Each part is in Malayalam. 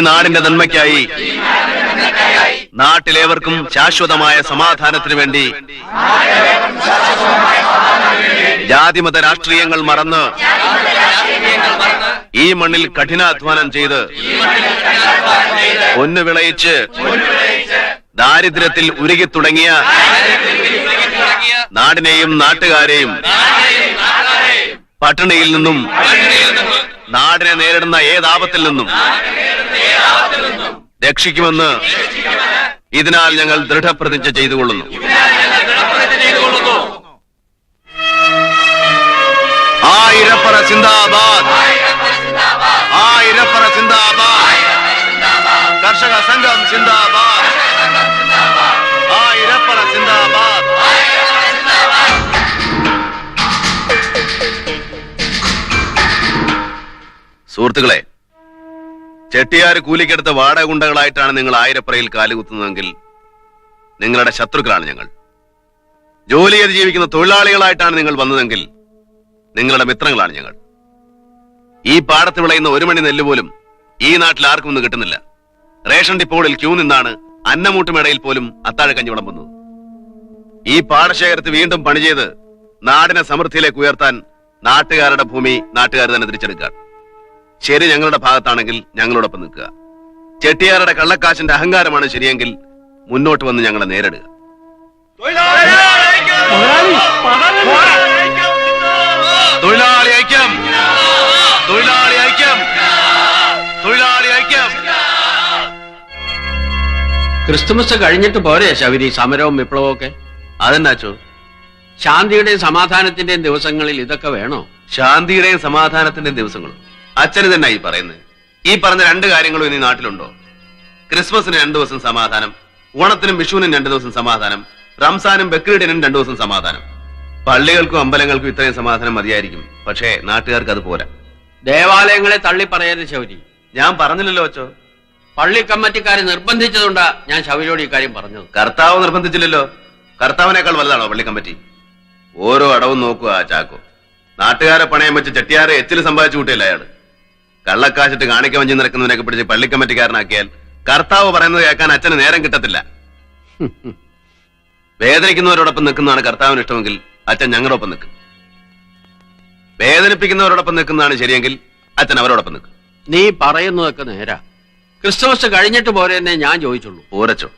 നാടിന്റെ നന്മയ്ക്കായി നാട്ടിലേവർക്കും ശാശ്വതമായ സമാധാനത്തിനു വേണ്ടി ജാതിമത രാഷ്ട്രീയങ്ങൾ മറന്ന് ഈ മണ്ണിൽ കഠിനാധ്വാനം ചെയ്ത് പൊന്നു വിളയിച്ച് ദാരിദ്ര്യത്തിൽ ഉരുകിത്തുടങ്ങിയ നാടിനെയും നാട്ടുകാരെയും പട്ടിണിയിൽ നിന്നും നാടിനെ നേരിടുന്ന ഏതാപത്തിൽ നിന്നും രക്ഷിക്കുമെന്ന് ഇതിനാൽ ഞങ്ങൾ ദൃഢപ്രതിജ്ഞ ചെയ്തുകൊള്ളുന്നു. ആയിരപ്പറ സിന്ദാബാദ്, ആയിരപ്പറ സിന്ദാബാദ്, കർഷക സംഘം സിന്ദാബാദ്, ആയിരപ്പറ സിന്ദാബാദ്. സുഹൃത്തുക്കളെ, ചെട്ടിയാര് കൂലിക്കെടുത്ത വാടക ഗുണ്ടകളായിട്ടാണ് നിങ്ങൾ ആയിരപ്പറയിൽ കാലുകുത്തുന്നതെങ്കിൽ നിങ്ങളുടെ ശത്രുക്കളാണ് ഞങ്ങൾ. ജോലി ചെയ്ത് ജീവിക്കുന്ന തൊഴിലാളികളായിട്ടാണ് നിങ്ങൾ വന്നതെങ്കിൽ നിങ്ങളുടെ മിത്രങ്ങളാണ് ഞങ്ങൾ. ഈ പാടത്ത് വിളയുന്ന 1 മണി നെല്ല് പോലും ഈ നാട്ടിൽ ആർക്കും ഒന്നും കിട്ടുന്നില്ല. റേഷൻ ഡിപ്പോകളിൽ ക്യൂ നിന്നാണ് അന്നമൂട്ടുമേടയിൽ പോലും അത്താഴക്കഞ്ഞി വിളമ്പുന്നത്. ഈ പാടശേഖരത്ത് വീണ്ടും പണി ചെയ്ത് നാടിനെ സമൃദ്ധിയിലേക്ക് ഉയർത്താൻ നാട്ടുകാരുടെ ഭൂമി നാട്ടുകാർ തന്നെ തിരിച്ചെടുക്കുക. ശരി ഞങ്ങളുടെ ഭാഗത്താണെങ്കിൽ ഞങ്ങളോടൊപ്പം നിൽക്കുക. ചെട്ടിയാരുടെ കള്ളക്കാശിന്റെ അഹങ്കാരമാണ് ശരിയെങ്കിൽ മുന്നോട്ട് വന്ന് ഞങ്ങളെ നേരിടുക. തൊഴിലാളി ഐക്യം, തൊഴിലാളി ഐക്യം, തൊഴിലാളി ഐക്യം. ക്രിസ്തുമസ് കഴിഞ്ഞിട്ട് പോരെ ശബരി സമരവും വിപ്ലവവും ഒക്കെ? അതെന്നാച്ചോ? ശാന്തിയുടെയും സമാധാനത്തിന്റെയും ദിവസങ്ങളിൽ ഇതൊക്കെ വേണോ? ശാന്തിയുടെയും സമാധാനത്തിന്റെയും ദിവസങ്ങളും അച്ഛന് തന്നെ ഈ പറയുന്നത്. ഈ പറഞ്ഞ 2 കാര്യങ്ങളും ഇനി നാട്ടിലുണ്ടോ? ക്രിസ്മസിന് 2 ദിവസം സമാധാനം, ഓണത്തിനും വിഷുവിനും 2 ദിവസം സമാധാനം, റംസാനും ബക്രീഡിനും 2 ദിവസം സമാധാനം. പള്ളികൾക്കും അമ്പലങ്ങൾക്കും ഇത്രയും സമാധാനം മതിയായിരിക്കും. പക്ഷേ നാട്ടുകാർക്ക് അത് പോരാ. ദേവാലയങ്ങളെ തള്ളി പറയരുത് ശൗരി. ഞാൻ പറഞ്ഞില്ലല്ലോ അച്ചോ. പള്ളി കമ്മിറ്റിക്കാരെ നിർബന്ധിച്ചതുകൊണ്ടാ ഞാൻ ശൗരിയോട് ഈ കാര്യം പറഞ്ഞത്. കർത്താവ് നിർബന്ധിച്ചില്ലല്ലോ. കർത്താവിനേക്കാൾ വലുതാണോ പള്ളി കമ്മിറ്റി? ഓരോ അടവും നോക്കുക ആ ചാക്കോ. നാട്ടുകാരെ പണയം വെച്ച് ചെട്ടിയാരെ എച്ചിൽ സമ്പാദിച്ചു കൂട്ടിയല്ല അയാള്. കള്ളക്കാശിട്ട് കാണിക്ക വഞ്ചി നിറക്കുന്നവനൊക്കെ പിടിച്ച് പള്ളി കമ്മിറ്റിക്കാരനാക്കിയാൽ കർത്താവ് പറയുന്നത് കേൾക്കാൻ അച്ഛന് നേരം കിട്ടത്തില്ല. വേദനിക്കുന്നവരോടൊപ്പം നിൽക്കുന്നതാണ് കർത്താവിന് ഇഷ്ടമെങ്കിൽ അച്ഛൻ ഞങ്ങളോടൊപ്പം നിൽക്കും. വേദനിപ്പിക്കുന്നവരോടൊപ്പം നിൽക്കുന്നതാണ് ശരിയെങ്കിൽ അച്ഛൻ അവരോടൊപ്പം നിൽക്കും. നീ പറയുന്നതൊക്കെ നേരാ. ക്രിസ്തുമസ് കഴിഞ്ഞിട്ട് പോരെന്നേ ഞാൻ ചോദിച്ചുള്ളൂ. പോരച്ചോ,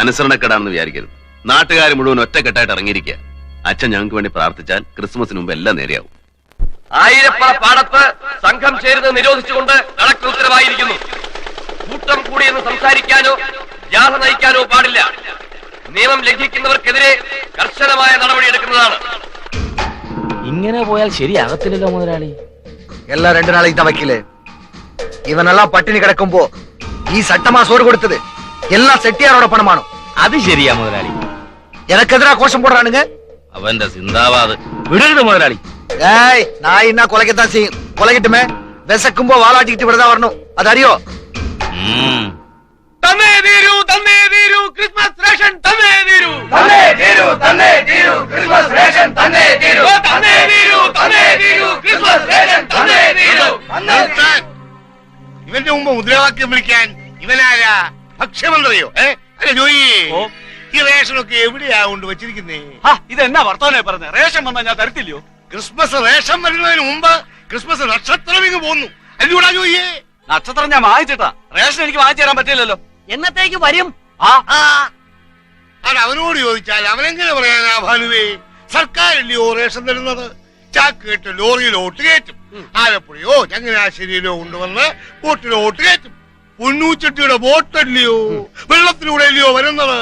അനുസരണക്കേടാണെന്ന് വിചാരിക്കരുത്. നാട്ടുകാർ മുഴുവൻ ഒറ്റക്കെട്ടായിട്ട് ഇറങ്ങിയിരിക്കുക. അച്ഛൻ ഞങ്ങൾക്ക് വേണ്ടി പ്രാർത്ഥിച്ചാൽ ക്രിസ്മസിന് മുമ്പ് എല്ലാം നേരെയാവും. ആയിരപ്പറ പാടത്ത് സംഘം ചേരുന്നത് നിരോധിച്ചുകൊണ്ട് കളക്ടർ ഉത്തരവായിരിക്കുന്നു. കൂട്ടം കൂടിയെന്ന് സംസാരിക്കാനോ ജാഥ നയിക്കാനോ പാടില്ല. നിയമം ലംഘിക്കുന്നവർക്കെതിരെ കർശനമായ നടപടിയെടുക്കുന്നതാണ്. ഇങ്ങനെ പോയാൽ ശരിയാകത്തില്ലല്ലോ മുതലാളി. எல்லாம் 2 நாளைக்கு தான் வைக்கல. இவனெல்லாம் பட்டினி கிடக்கும்போ ഈ சட்டமா சோறு கொடுத்தது எல்லாம் செட்டியாரோட பணமானோ? അത് ശരിയാ മുതലാളി. எனக்கெதிரா கோஷம் போடுறானுங்க. അവന്റെ സിന്ദാബാദ്. വിടരുത് മുതലാളി. ஏய் நான் என்ன கொலைக்கத்தான் செய்யும். கொலைக்கட்டுமே. விசக்கும்போ வாலாட்டிக்கிட்டு விடதான் வரணும். அது அறியோ? തന്നേ തീരൂ, തന്നേ തീരൂ, ക്രിസ്മസ് റേഷൻ തന്നേ തീരൂ, തന്നേ തീരൂ, തന്നേ തീരൂ, ക്രിസ്മസ് റേഷൻ തന്നേ തീരൂ, തന്നേ തീരൂ, തന്നേ തീരൂ, ക്രിസ്മസ് റേഷൻ തന്നേ തീരൂ. ഇവന്റെ മുമ്പ് മുദ്രാവാക്യം വിളിക്കാൻ ഇവനാരാ? ഭക്ഷ്യമന്ത്രിയോ? അല്ല ജോയി, ഈ റേഷനൊക്കെ എവിടെയാ കൊണ്ട് വെച്ചിരിക്കുന്നേ? ഇതെന്നാ വർത്തമാനേ പറഞ്ഞ? റേഷൻ വന്നാൽ ഞാൻ തരത്തില്ലയോ? ക്രിസ്മസ് റേഷൻ വരുന്നതിന് മുമ്പ് ക്രിസ്മസ് നക്ഷത്രം ഇങ്ങ് പോന്നു. അല്ലൂടാ ജോയിയെ? നക്ഷത്രം ഞാൻ വാങ്ങിച്ചിട്ടാ. റേഷൻ എനിക്ക് വാങ്ങിച്ചു തരാൻ പറ്റില്ലല്ലോ. എന്നത്തേക്ക് വരും? അത് അവനോട് ചോദിച്ചാൽ അവനെങ്ങനെ പറയാനാ ഭാനുവേ? സർക്കാരല്ലയോ റേഷൻ തരുന്നത്? ചാക്ക് കെട്ട് ലോറിയിലോട്ട് കയറ്റും. ആലപ്പുഴയോ ചങ്ങനാശ്ശേരിയിലോ കൊണ്ടുവന്ന് ബോട്ടിലോട്ട് കയറ്റും. പൊന്നൂച്ചട്ടിയുടെ ബോട്ടല്ലയോ, വെള്ളത്തിലൂടെ അല്ലയോ വരുന്നത്.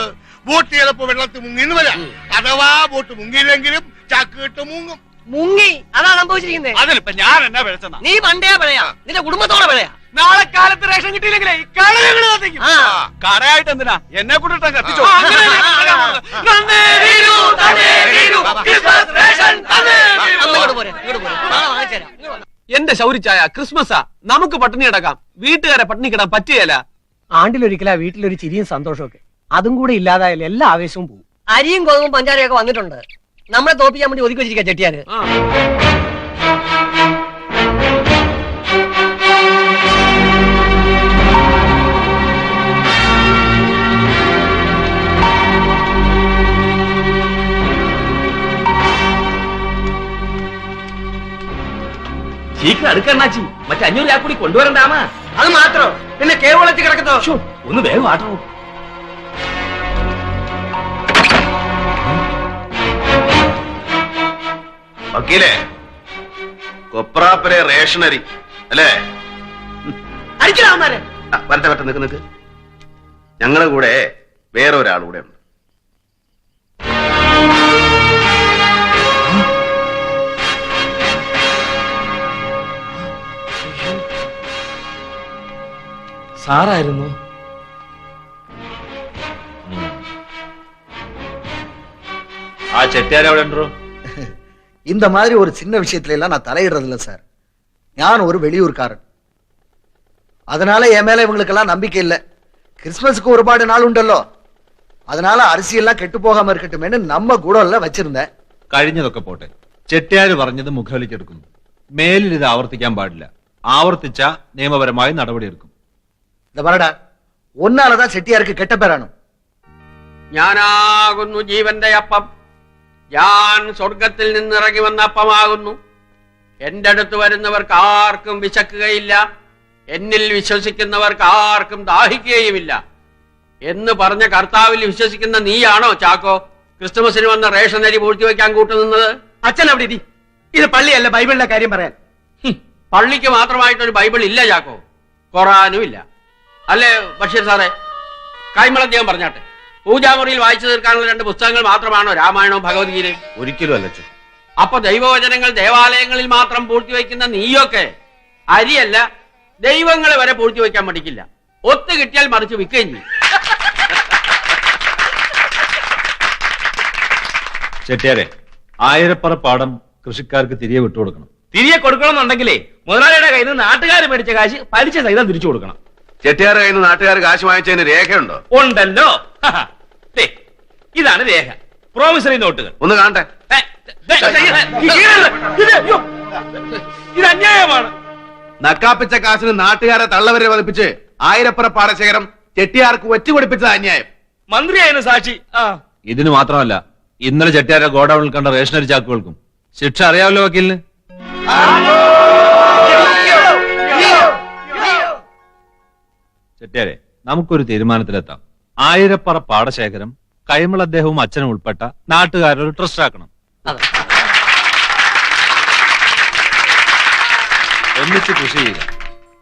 ബോട്ട് ചിലപ്പോ വെള്ളത്തിൽ മുങ്ങിന്ന് വരാം. അഥവാ ബോട്ട് മുങ്ങിയില്ലെങ്കിലും ചാക്ക് കെട്ട് മുങ്ങും. മുങ്ങി അതാ സംഭവിച്ചിരിക്കുന്നത്. അതിനിപ്പോ ഞാൻ എന്നാ പിഴച്ചെന്നാ? നീ പണ്ടേ പറയാ, നിന്റെ കുടുംബത്തോടെ പറയാ. നാളെ കാലത്ത് റേഷൻ കിട്ടിയില്ലെങ്കിലേ കളകള് കത്തിക്കും. കടയായിട്ട് എന്തിനാ എന്നെ കൂട്ടിട്ടാ കത്തിച്ചോ? എന്റെ ശൗരിച്ചായ ക്രിസ്മസാ, നമുക്ക് പട്ടിണി കിടക്കാം. വീട്ടുകാരെ പട്ടിണി കിടാൻ പറ്റിയല്ല. ആണ്ടിലൊരിക്കലാ വീട്ടിലൊരു ചിരിയും സന്തോഷമൊക്കെ. അതും കൂടെ ഇല്ലാതായാലും എല്ലാ ആവേശവും പോകും. അരിയും ഗോതമ്പും പഞ്ചാരയൊക്കെ വന്നിട്ടുണ്ട്. നമ്മളെ തോപ്പിക്കാൻ വേണ്ടി ഒതുക്കി വെച്ചിരിക്കുക ചെട്ടിയാര്. നമുക്ക് അടുക്കണ്ണാച്ചി മറ്റേ 500 രൂപ കൂടി കൊണ്ടുവരണ്ടാമാ. അത് മാത്രം പിന്നെ കേവളത്തിൽ കിടക്കത്തോ? ശ്ശോ, ഒന്ന് വേഗം ആട്ടോ. വക്കീലേ, കൊപ്രാപ്പരെ റേഷനറി അല്ലേ? അടിക്കലാമാരെ. വരട്ടെ വരട്ടെ, നിക്ക് നിക്ക്. ഞങ്ങളുടെ കൂടെ വേറെ ഒരാളുകൂടെ ഉണ്ട്. സാറായിരുന്നു. ആ ചെട്ടിയാർ എവിടെ ഉണ്ടോ? இந்த மாதிரி ஒரு சின்ன விஷயத்துல எல்லாம் நான் தலையிடுறது இல்ல சார். நான் ஒரு வெளியூர்காரன். அதனால என் மேல இவங்களுக்கெல்லாம் நம்பிக்கை இல்ல. கிறிஸ்துமஸ்க்கு ஒருபாடு நாள் உண்டല്ലോ. அதனால அரிசி எல்லாம் கெட்டு போகாம இருக்கட்டுமேன்னு நம்ம കൂടല്ല വച്ചിരുന്നേ. കഴിഞ്ഞതൊക്കെ പോട്ടെ. ചെട്ടിയാര് പറഞ്ഞത് മുഖവിലേക്കെടുക്കുന്നു. മേലിൽ ഇത് ആവർത്തിക്കാൻ പാടില്ല. ആവർത്തിച്ച നിയമപരമായി നടപടിയെടുക്കും. இந்த பாருடா, ஒன்னாலதான் செட்டியாருக்கு கெட்ட பேரானும். ഞാനാകുന്നു ജീവന്റെ അപ്പം. ഞാൻ സ്വർഗത്തിൽ നിന്നിറങ്ങി വന്ന അപ്പമാകുന്നു. എന്റെ അടുത്ത് വരുന്നവർക്ക് ആർക്കും വിശക്കുകയില്ല, എന്നിൽ വിശ്വസിക്കുന്നവർക്ക് ആർക്കും ദാഹിക്കുകയുമില്ല എന്ന് പറഞ്ഞ കർത്താവിൽ വിശ്വസിക്കുന്ന നീയാണോ ചാക്കോ ക്രിസ്തുമസിന് വന്ന റേഷൻ അരി പൂഴ്ത്തിവെക്കാൻ കൂട്ടുനിന്നത്? അച്ഛൻ അവിടെ ഇരി. ഇത് പള്ളിയല്ല, ബൈബിളിന്റെ കാര്യം പറയാൻ. പള്ളിക്ക് മാത്രമായിട്ടൊരു ബൈബിൾ ഇല്ല ചാക്കോ, ഖുർആനും ഇല്ല. അല്ലേ ബഷീർ സാറേ? കൈമളദ്ദേഹം പറഞ്ഞാട്ടെ, പൂജാമുറിയിൽ വായിച്ചു തീർക്കാനുള്ള 2 പുസ്തകങ്ങൾ മാത്രമാണോ രാമായണവും ഭഗവത്ഗീതയും? ഒരിക്കലും അല്ല. അപ്പൊ ദൈവവചനങ്ങൾ ദേവാലയങ്ങളിൽ മാത്രം പൂഴ്ത്തിവെക്കുന്ന നീയൊക്കെ അരിയല്ല, ദൈവങ്ങളെ വരെ പൂഴ്ത്തിവെക്കാൻ പഠിക്കില്ല. ഒത്തു കിട്ടിയാൽ മറിച്ച് വിൽക്കുകയും ചെയ്യും. ചെട്ടിയാരെ, ആയിരപ്പറ പാടം കൃഷിക്കാർക്ക് തിരികെ വിട്ടുകൊടുക്കണം. തിരികെ കൊടുക്കണമെന്നുണ്ടെങ്കിലേ മുതലാളിയുടെ കയ്യിൽ നിന്ന് നാട്ടുകാർ മേടിച്ച കാശ് പലിശ സഹിതം തിരിച്ചു കൊടുക്കണം. ചെട്ടിയാരുടെ കയ്യിൽ നിന്ന് നാട്ടുകാർ കാശ് വാങ്ങിച്ചതിന് രേഖയുണ്ടോ? ഉണ്ടല്ലോ. ദേ, ഇതാണ് രേഖ. പ്രോമിസറി നോട്ടുകൾ. ഒന്ന് കാണട്ടെ. ഇത് അന്യായമാണ്. നക്കാപ്പിച്ച കാശിന് നാട്ടുകാരെ തള്ളവരെ വധിപ്പിച്ച് ആയിരപ്പുറ പാടശേഖരം ചെട്ടിയാർക്ക് ഒറ്റുകൊടുപ്പിച്ചത് അന്യായം. മന്ത്രിയായിരുന്നു സാക്ഷി. ഇതിന് മാത്രമല്ല, ഇന്നലെ ചെട്ടിയാരെ ഗോഡൌണിൽ കണ്ട റേഷനറി ചാക്കുകൾക്കും ശിക്ഷ അറിയാമല്ലോ വക്കീലിന്. ചെട്ടിയാരെ, നമുക്കൊരു തീരുമാനത്തിലെത്താം. ആയിരപ്പറ പാടശേഖരം കൈമൾ അദ്ദേഹവും അച്ഛനും ഉൾപ്പെട്ട നാട്ടുകാരൊരു ട്രസ്റ്റ് ആക്കണം. ഒന്നിച്ച് കൃഷി ചെയ്യുക.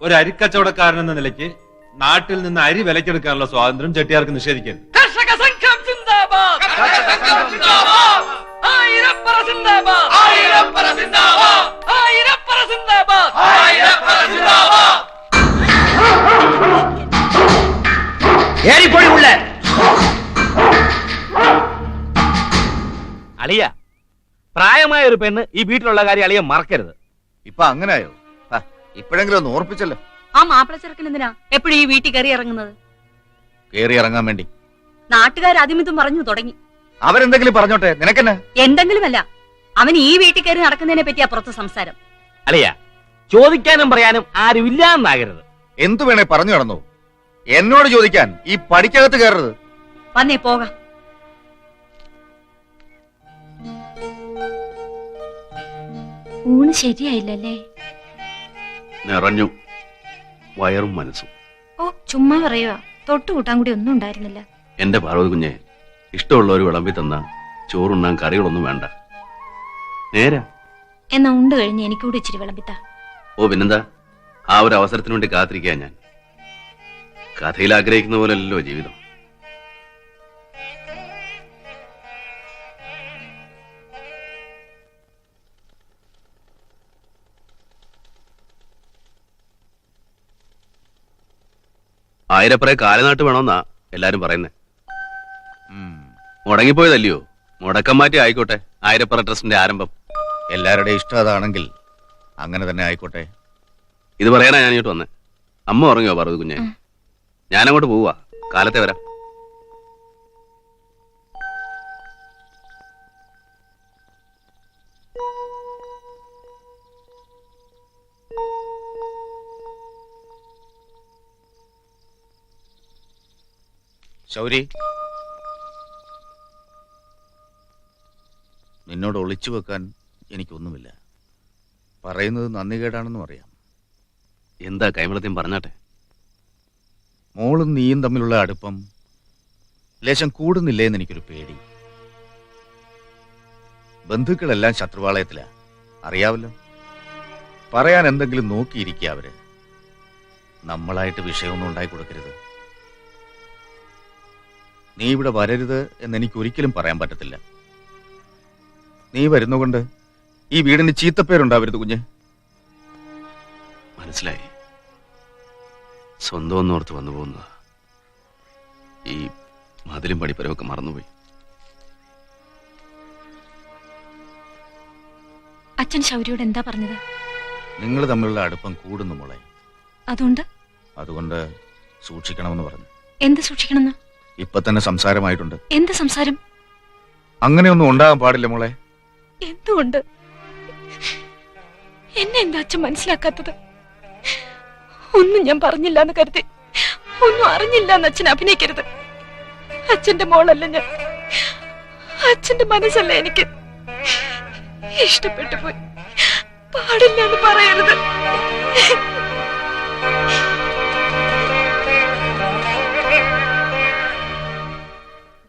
ഒരു അരിക്കച്ചവടക്കാരൻ എന്ന നിലയ്ക്ക് നാട്ടിൽ നിന്ന് അരി വിലക്കെടുക്കാനുള്ള സ്വാതന്ത്ര്യം ചെട്ടിയാർക്ക് നിഷേധിക്കരുത്. കർഷക സംഘം സിന്ദാബാദ്. ആയിരപ്പറ സിന്ദാബാദ്. ആയിരപ്പറ സിന്ദാബാദ്. ആയിരപ്പറ സിന്ദാബാദ്. ആയിരപ്പറ സിന്ദാബാദ്. ஏறிப்போடி உள்ள. അളിയ, പ്രായമായ ഒരു പെണ്ണ് ഈ വീട്ടിലുള്ള കാര്യം അളിയ മറക്കരുത്. ഇപ്പൊ അങ്ങനായോ? ഇപ്പോഴെങ്കിലും ഒന്ന് ഓർപ്പിച്ചല്ലോ. ആ മാപ്പിള ചെറുക്കൻ എന്തിനാ എപ്പോഴും ഈ വീട്ടിൽ കയറി ഇറങ്ങുന്നത്? കേറി ഇറങ്ങാൻ വേണ്ടി. നാട്ടുകാർ അതുമിതും പറഞ്ഞു തുടങ്ങി. അവരെന്തെങ്കിലും പറഞ്ഞോട്ടെ, നിനക്കെന്നെ? എന്തെങ്കിലുമല്ല, അവൻ ഈ വീട്ടിൽ കയറി നടക്കുന്നതിനെ പറ്റിയാ പുറത്ത് സംസാരം. അളിയ, ചോദിക്കാനും പറയാനും ആരും ഇല്ലാന്നാകരുത്. എന്തു വേണേ പറഞ്ഞു നടന്നു. എന്നോട് ചോദിക്കാൻ ഈ പടിക്കകത്ത് കയറരുത്. വന്നേ പോകാം. ഊണ് ശരിയായില്ലല്ലേ? നിറഞ്ഞു വയറും മനസ്സും. ഓ, ചുമ്മാ പറയുക. തൊട്ടുകൂട്ടാൻ കൂടി ഒന്നും ഉണ്ടായിരുന്നില്ല. എന്റെ പാർവതി കുഞ്ഞെ, ഇഷ്ടമുള്ളവർ വിളമ്പി തന്ന ചോറുണ്ണാൻ കറികളൊന്നും വേണ്ട. നേരാ. എന്നാ ഉണ്ട് കഴിഞ്ഞ് എനിക്കൂടി ഇച്ചിരി വിളമ്പിത്ത. ഓ പിന്നെന്താ, ആ ഒരു അവസരത്തിന് വേണ്ടി കാത്തിരിക്കാൻ ഞാൻ. കഥയിൽ ആഗ്രഹിക്കുന്ന പോലല്ലോ ജീവിതം. ആയിരപ്പറ കാലനാട്ട് വേണമെന്നാ എല്ലാരും പറയുന്നേ. മുടങ്ങിപ്പോയതല്ലയോ? മുടക്കം മാറ്റി ആയിക്കോട്ടെ ആയിരപ്പറ ട്രസ്റ്റിന്റെ ആരംഭം. എല്ലാവരുടെയും ഇഷ്ടം അതാണെങ്കിൽ അങ്ങനെ തന്നെ ആയിക്കോട്ടെ. ഇത് പറയാനാ ഞാൻ ഇങ്ങോട്ട് വന്നേ. അമ്മ ഉറങ്ങിയോ പാർവതി കുഞ്ഞെ? ഞാനങ്ങോട്ട് പോവാ, കാലത്തെ വരാം. ശൗരി, നിന്നോട് ഒളിച്ചു വെക്കാൻ എനിക്കൊന്നുമില്ല. പറയുന്നത് നന്ദികേടാണെന്നും അറിയാം. എന്താ കൈമളത്തെയും പറഞ്ഞാട്ടെ. മോളും നീയും തമ്മിലുള്ള അടുപ്പം ലേശം കൂടുന്നില്ലേ എന്ന് എനിക്കൊരു പേടി. ബന്ധുക്കളെല്ലാം ശത്രുവാളയത്തിലാ, അറിയാവല്ലോ. പറയാൻ എന്തെങ്കിലും നോക്കിയിരിക്കുക അവര്. നമ്മളായിട്ട് വിഷയമൊന്നും ഉണ്ടായി കൊടുക്കരുത്. നീ ഇവിടെ വരരുത് എന്ന് എനിക്ക് ഒരിക്കലും പറയാൻ പറ്റത്തില്ല. നീ വരുന്നുകൊണ്ട് ഈ വീടിന് ചീത്തപ്പേരുണ്ടാവരുത് കുഞ്ഞ്. മനസ്സിലായി. സ്വന്തം ഒന്നോർത്ത് വന്നു പോകുന്നതാ. ഈ മതിലും പടിപ്പരമൊക്കെ മറന്നുപോയി. അച്ഛൻ ശൗര്യോട് എന്താ പറഞ്ഞത്? നിങ്ങൾ തമ്മിലുള്ള അടുപ്പം കൂടുന്നു മോളെ. അതുകൊണ്ട് സൂക്ഷിക്കണമെന്ന് പറഞ്ഞു. എന്ത് സൂക്ഷിക്കണമെന്ന്? ഇപ്പൊ തന്നെ സംസാരമായിട്ടുണ്ട്. എന്ത് സംസാരം? അങ്ങനെയൊന്നും ഉണ്ടാകാൻ പാടില്ല മോളെ. എന്തുകൊണ്ട്? എന്നെ എന്താ അച്ഛൻ മനസ്സിലാക്കാത്തത്? ഒന്നും ഞാൻ പറഞ്ഞില്ല എന്ന് കരുതി ഒന്നും അറിഞ്ഞില്ല എന്ന് അച്ഛൻ അഭിനയിക്കരുത്. അച്ഛന്റെ മോളല്ല ഞാൻ. അച്ഛന്റെ മനസ്സല്ല എനിക്ക്. ഇഷ്ടപ്പെട്ടു പോയി. പാടില്ല എന്ന് പറയരുത്.